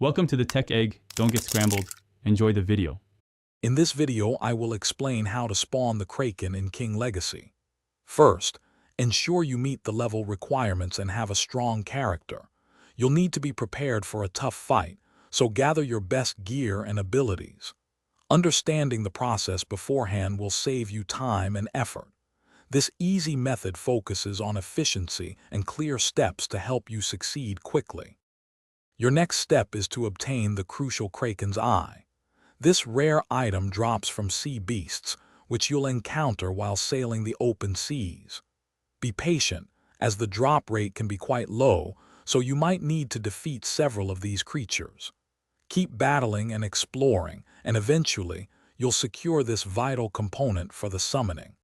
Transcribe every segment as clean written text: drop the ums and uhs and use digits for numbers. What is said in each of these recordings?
Welcome to the Tech Egg. Don't get scrambled. Enjoy the video. In this video, I will explain how to spawn the Kraken in King Legacy. First, ensure you meet the level requirements and have a strong character. You'll need to be prepared for a tough fight, so gather your best gear and abilities. Understanding the process beforehand will save you time and effort. This easy method focuses on efficiency and clear steps to help you succeed quickly. Your next step is to obtain the crucial Kraken's Eye. This rare item drops from sea beasts, which you'll encounter while sailing the open seas. Be patient, as the drop rate can be quite low, so you might need to defeat several of these creatures. Keep battling and exploring, and eventually, you'll secure this vital component for the summoning.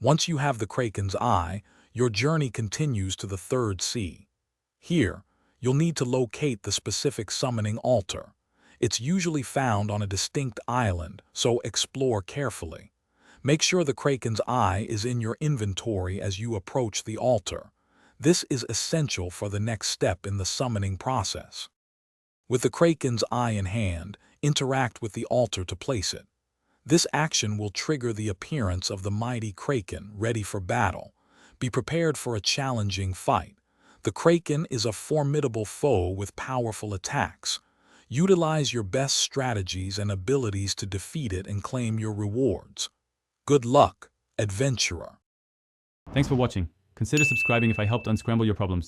Once you have the Kraken's Eye, your journey continues to the third sea. Here, you'll need to locate the specific summoning altar. It's usually found on a distinct island, so explore carefully. Make sure the Kraken's Eye is in your inventory as you approach the altar. This is essential for the next step in the summoning process. With the Kraken's Eye in hand, interact with the altar to place it. This action will trigger the appearance of the mighty Kraken ready for battle. Be prepared for a challenging fight. The Kraken is a formidable foe with powerful attacks. Utilize your best strategies and abilities to defeat it and claim your rewards. Good luck, adventurer. Thanks for watching. Consider subscribing if I helped unscramble your problems.